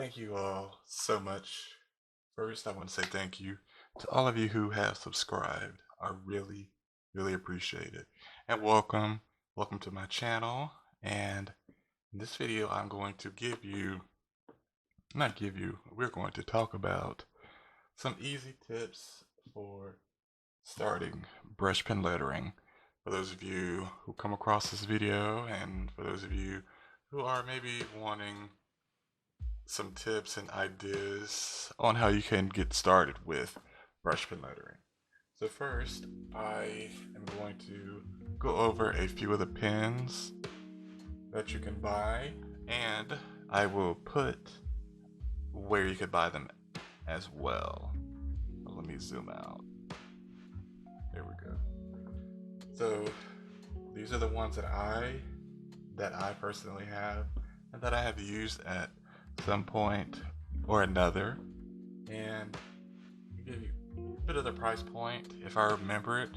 Thank you all so much. First, I want to say thank you to all of you who have subscribed. I really appreciate it. And welcome to my channel. And in this video, I'm going to we're going to talk about some easy tips for starting brush pen lettering. For those of you who come across this video, and for those of you who are maybe wanting some tips and ideas on how you can get started with brush pen lettering. So first, I am going to go over a few of the pens that you can buy, and I will put where you could buy them as well. Let me zoom out. There we go. So these are the ones that I personally have and that I have used at some point or another, and I'll give you a bit of the price point if I remember it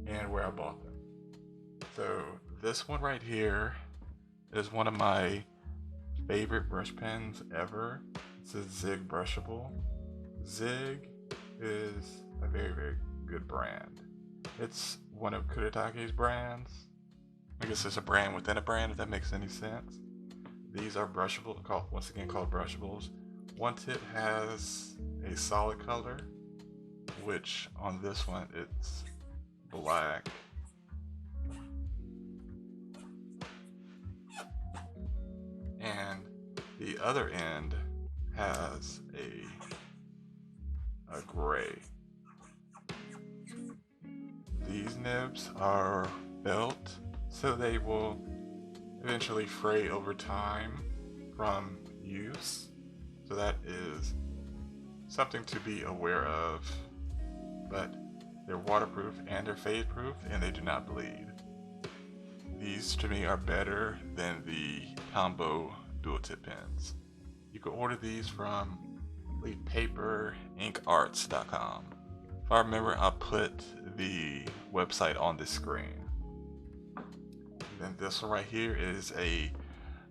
and where I bought them. So this one right here is one of my favorite brush pens ever. It's a Zig Brushable. Zig is a very good brand. It's one of Kuritake's brands. I guess it's a brand within a brand, if that makes any sense. These are brushable, once again called brushables. One tip has a solid color, which on this one it's black. And the other end has a gray. These nibs are felt, so they will eventually fray over time from use. So that is something to be aware of. But they're waterproof and they're fade proof, and they do not bleed. These to me are better than the combo dual tip pens. You can order these from paperinkarts.com. If I remember, I'll put the website on the screen. And this one right here is a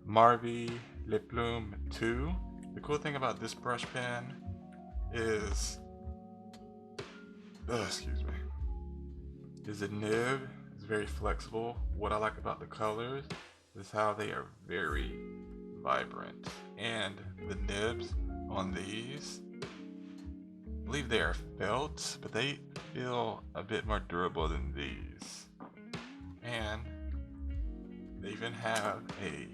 Marvy Le Plume II. The cool thing about this brush pen is, the nib is very flexible. What I like about the colors is how they are very vibrant. And the nibs on these, I believe they are felt, but they feel a bit more durable than these. And they even have a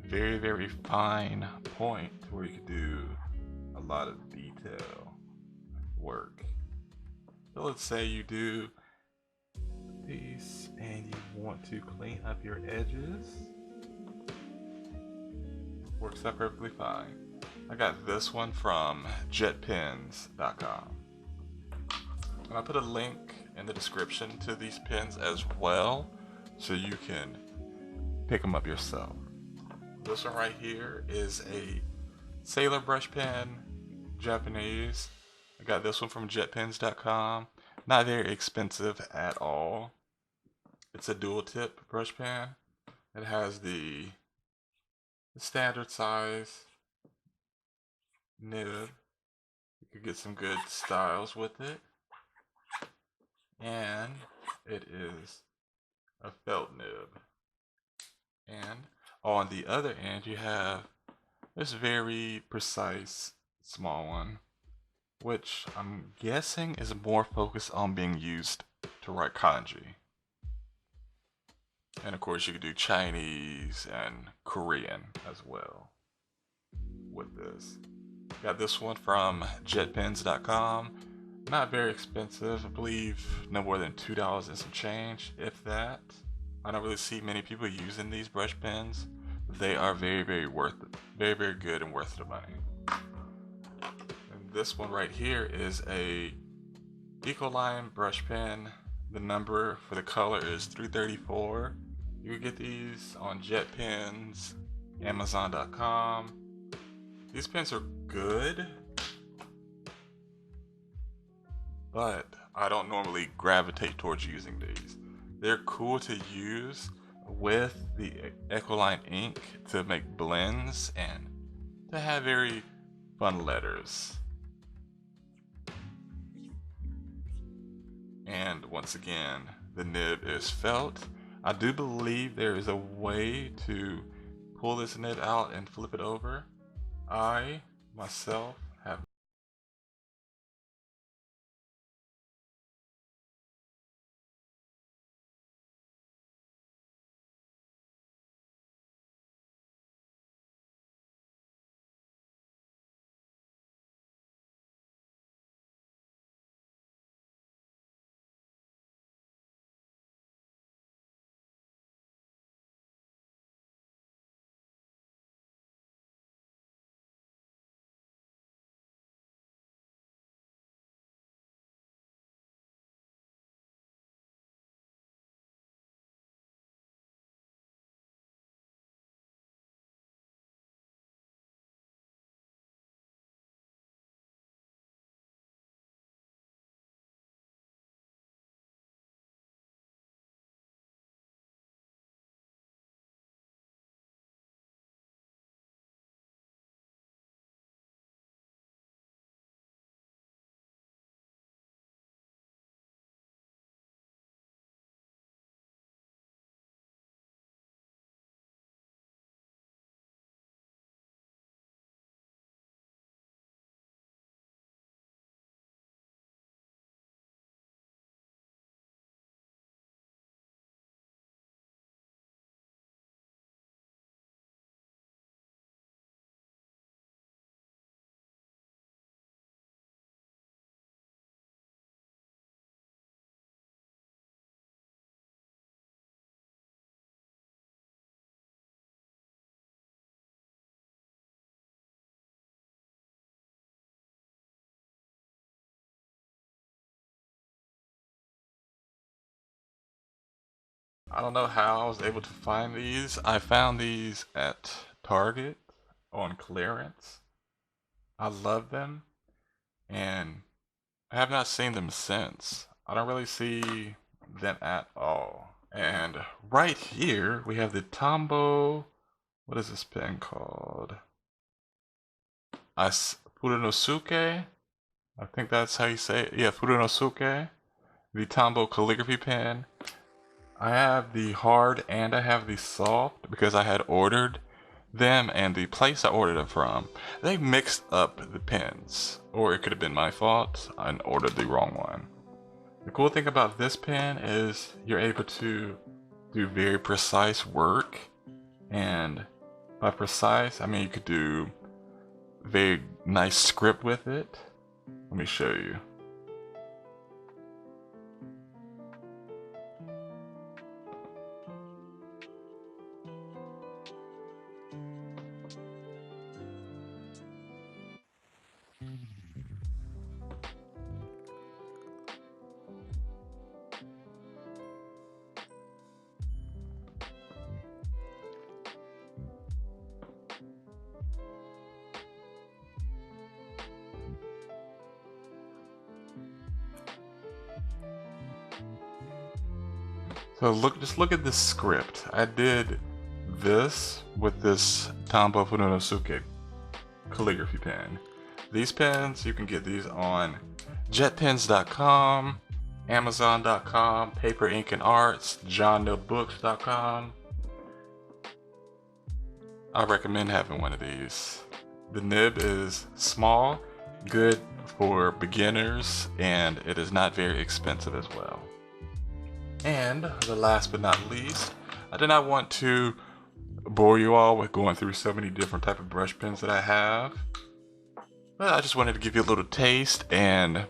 very fine point where you can do a lot of detail work. So let's say you do a piece and you want to clean up your edges. Works out perfectly fine. I got this one from Jetpens.com. And I put a link in the description to these pens as well, so you can pick them up yourself. This one right here is a Sailor brush pen, Japanese. I got this one from Jetpens.com. Not very expensive at all. It's a dual tip brush pen. It has the standard size nib. You could get some good styles with it. And it is a felt nib. And on the other end you have this very precise small one, which I'm guessing is more focused on being used to write kanji. And of course you could do Chinese and Korean as well with this. Got this one from Jetpens.com. Not very expensive, I believe no more than $2 and some change, if that. I don't really see many people using these brush pens. They are very worth it. Very good and worth the money. And this one right here is a Ecoline Brushpen. The number for the color is 334. You can get these on Jetpens, Amazon.com. These pens are good, but I don't normally gravitate towards using these. They're cool to use with the Ecoline ink to make blends and to have very fun letters. And once again, the nib is felt. I do believe there is a way to pull this nib out and flip it over. I myself have I don't know how I was able to find these. I found these at Target on clearance. I love them, and I have not seen them since. I don't really see them at all. And right here we have the Tombow. What is this pen called? Furunosuke. I think that's how you say it. Yeah, Furunosuke. The Tombow calligraphy pen. I have the hard and I have the soft because I had ordered them, and the place I ordered them from, they mixed up the pens. Or it could have been my fault and ordered the wrong one. The cool thing about this pen is you're able to do very precise work, and by precise I mean you could do very nice script with it. Let me show you. So just look at this script. I did this with this Tombow Furunosuke calligraphy pen. These pens, you can get these on Jetpens.com, Amazon.com, Paper Ink and Arts, JohnNoBooks.com. I recommend having one of these. The nib is small, good for beginners, and it is not very expensive as well. And the last but not least, I did not want to bore you all with going through so many different type of brush pens that I have, but I just wanted to give you a little taste and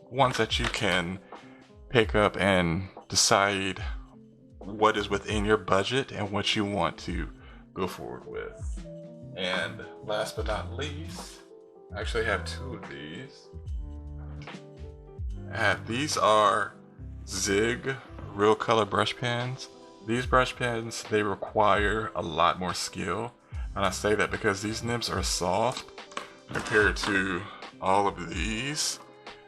ones that you can pick up and decide what is within your budget and what you want to go forward with. And last but not least, I actually have two of these. These are Zig Real Color brush pens. These brush pens, they require a lot more skill, and I say that because these nibs are soft compared to all of these.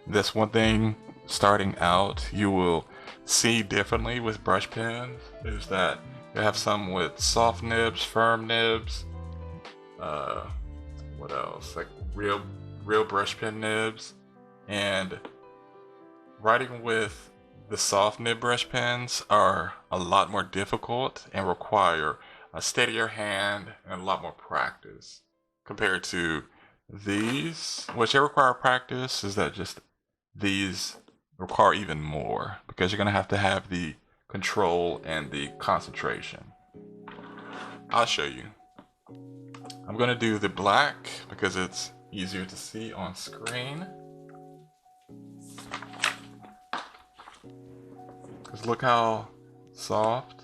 That's one thing starting out you will see differently with brush pens, is that you have some with soft nibs, firm nibs, almost like real brush pen nibs, and writing with the soft nib brush pens are a lot more difficult and require a steadier hand and a lot more practice compared to these, which they require practice. Is that just these require even more because you're going to have the control and the concentration. I'll show you. I'm going to do the black because it's easier to see on screen. Because look how soft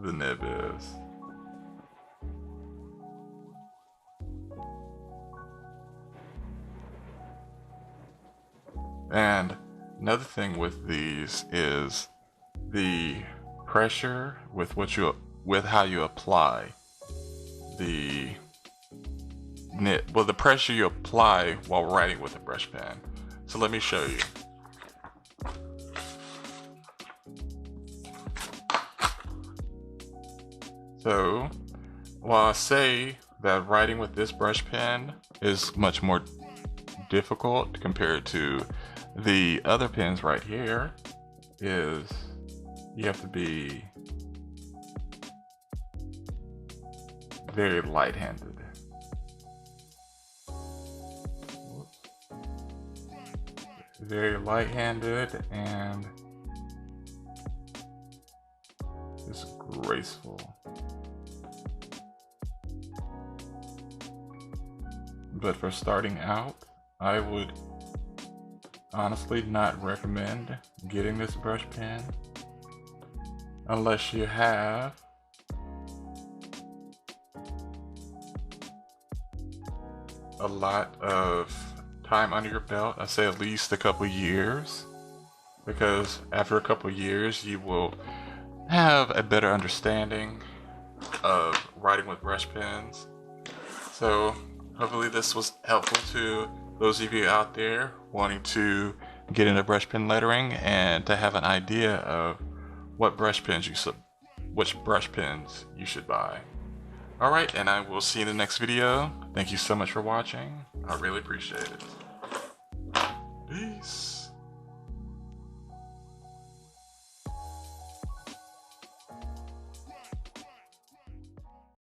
the nib is. And another thing with these is the pressure with how you apply the nib. Well, the pressure you apply while writing with a brush pen. So let me show you. So while I say that writing with this brush pen is much more difficult compared to the other pens right here, is you have to be very light-handed. Very light-handed and just graceful. But for starting out, I would honestly not recommend getting this brush pen unless you have a lot of time under your belt. I say at least a couple years, because after a couple years you will have a better understanding of writing with brush pens. So hopefully this was helpful to those of you out there wanting to get into brush pen lettering and to have an idea of which brush pens you should buy. Alright, and I will see you in the next video. Thank you so much for watching. I really appreciate it. Peace.